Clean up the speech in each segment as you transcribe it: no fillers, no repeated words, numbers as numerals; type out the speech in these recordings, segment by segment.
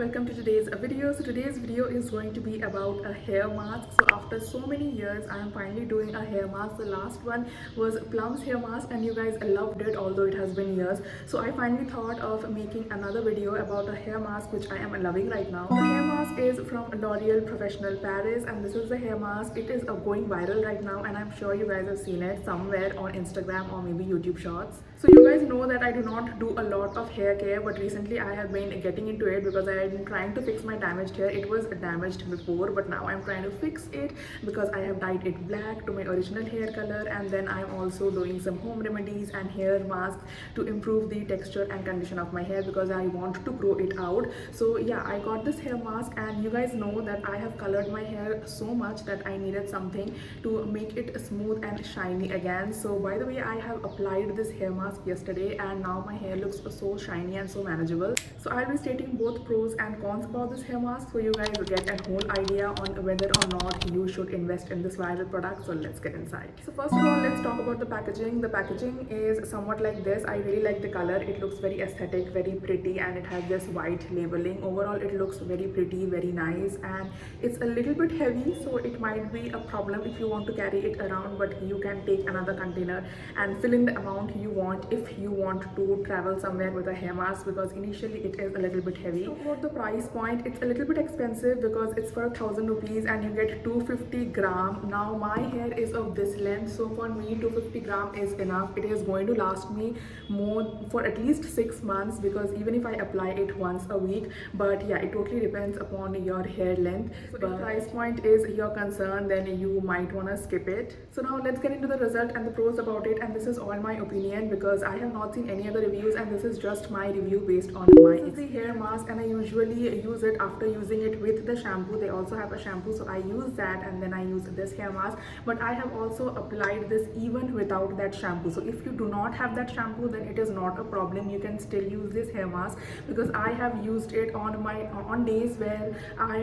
welcome to today's video. So today's video is going to be about a hair mask. So after so many years I am finally doing a hair mask. The last one was Plum's hair mask and you guys loved it, although it has been years. So I finally thought of making another video about a hair mask which I am loving right now. The hair mask is from L'Oreal Professional Paris and this is the hair mask. It is going viral right now and I'm sure you guys have seen it somewhere on Instagram or maybe YouTube shorts. So you guys know that I do not do a lot of hair care, but recently I have been getting into it because I have been trying to fix my damaged hair. It was damaged before, but now I'm trying to fix it because I have dyed it black to my original hair color, and then I'm also doing some home remedies and hair masks to improve the texture and condition of my hair because I want to grow it out. So yeah, I got this hair mask and you guys know that I have colored my hair so much that I needed something to make it smooth and shiny again. So by the way, I have applied this hair mask yesterday and now my hair looks so shiny and so manageable. So I'll be stating both pros and cons about this hair mask so you guys will get a whole idea on whether or not you should invest in this viral product. So let's get inside. So first of all, let's talk about the packaging. The packaging is somewhat like this. I really like the color. It looks very aesthetic, very pretty, and it has this white labeling. Overall it looks very pretty, very nice, and it's a little bit heavy, so it might be a problem if you want to carry it around, but you can take another container and fill in the amount you want if you want to travel somewhere with a hair mask, because initially it is a little bit heavy. So about the price point, it's a little bit expensive because it's for 1000 rupees and you get 250 gram. Now my hair is of this length, so for me 250 gram is enough. It is going to last me more for at least 6 months, because even if I apply it once a week, but yeah, it totally depends upon your hair length. So if price point is your concern, then you might want to skip it. So now let's get into the result and the pros about it, and this is all my opinion because I have not seen any other reviews and this is just my review based on my This is the hair mask and I usually use it after using it with the shampoo. They also have a shampoo, so I use that and then I use this hair mask, but I have also applied this even without that shampoo. So if you do not have that shampoo, then it is not a problem. You can still use this hair mask because I have used it on days where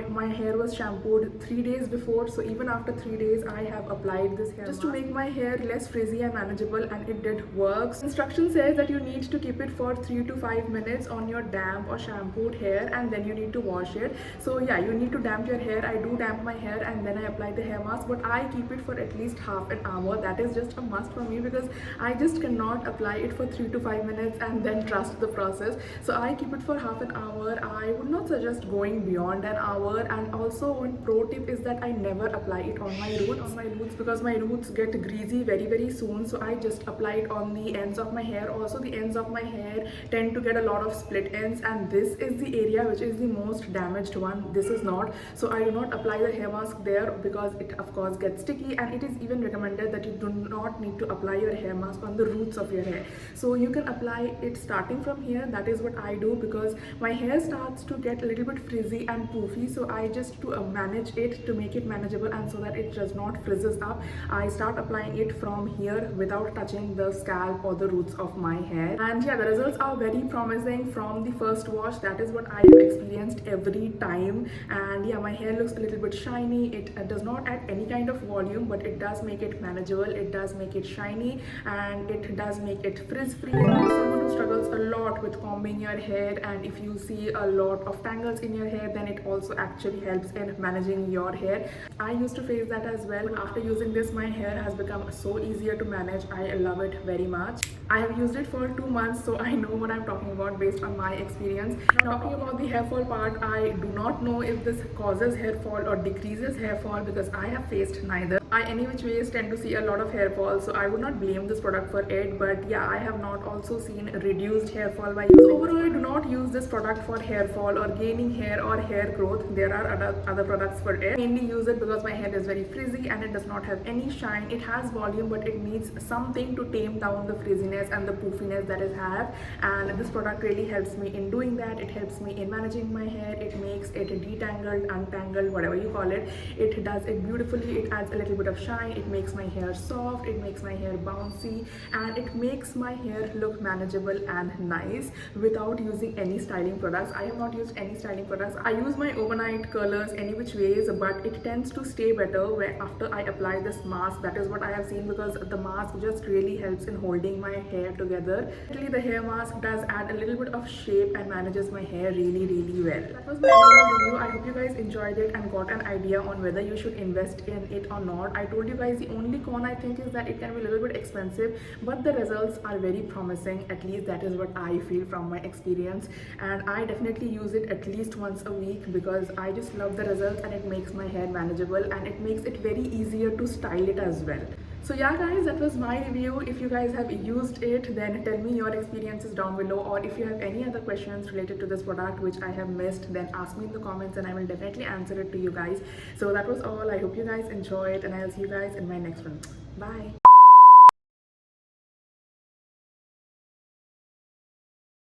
my hair was shampooed 3 days before. So even after 3 days I have applied this hair just mask to make my hair less frizzy and manageable, and it did work. Instruction says that you need to keep it for 3 to 5 minutes on your damp or shampooed hair and then you need to wash it. So yeah, you need to damp your hair. I do damp my hair and then I apply the hair mask, but I keep it for at least half an hour. That is just a must for me because I just cannot apply it for 3 to 5 minutes and then trust the process. So I keep it for half an hour. I would not suggest going beyond an hour. And also one pro tip is that I never apply it on my roots because my roots get greasy very soon. So I just apply it on the ends of my hair. Also the ends of my hair tend to get a lot of split ends, and this is the area which is the most damaged one. This is not. So I do not apply the hair mask there because it of course gets sticky, and it is even recommended that you do not need to apply your hair mask on the roots of your hair. So you can apply it starting from here. That is what I do because my hair starts to get a little bit frizzy and poofy. So I just to manage it, to make it manageable and so that it does not frizzes up, I start applying it from here without touching the scalp or the roots of my hair. And yeah, the results are very promising from the first wash. That is what I have experienced every time. And yeah, my hair looks a little bit shiny. It does not add any kind of volume, but it does make it manageable. It does make it shiny and it does make it frizz free. Someone who struggles a lot with combing your hair, and if you see a lot of tangles in your hair, then it also actually helps in managing your hair. I used to face that as well. After using this, my hair has become so easier to manage. I love it very much. I have used it for 2 months, so I know what I'm talking about based on my experience. Now, talking about the hair fall part, I do not know if this causes hair fall or decreases hair fall because I have faced neither. I any which ways tend to see a lot of hair fall, so I would not blame this product for it, but yeah, I have not also seen reduced hair fall by using it. Overall, I do not use this product for hair fall or gaining hair or hair growth. There are other products for it. I mainly use it because my hair is very frizzy and it does not have any shine. It has volume, but it needs something to tame down the frizziness and the poofiness that it has, and this product really helps me in doing that. It helps me in managing my hair. It makes it detangled, untangled, whatever you call it. It does it beautifully. It adds a little bit of shine, it makes my hair soft, it makes my hair bouncy, and it makes my hair look manageable and nice without using any styling products. I have not used any styling products. I use my overnight curlers any which ways, but it tends to stay better when after I apply this mask. That is what I have seen, because the mask just really helps in holding my hair together. Actually, the hair mask does add a little bit of shape and manages my hair really well. That was my overall review. I hope you guys enjoyed it and got an idea on whether you should invest in it or not. I told you guys the only con I think is that it can be a little bit expensive, but the results are very promising. At least that is what I feel from my experience, and I definitely use it at least once a week because I just love the results, and it makes my hair manageable and it makes it very easier to style it as well. So yeah guys, that was my review. If you guys have used it, then tell me your experiences down below, or if you have any other questions related to this product which I have missed, then ask me in the comments and I will definitely answer it to you guys. So that was all. I hope you guys enjoyed, and I'll see you guys in my next one. Bye.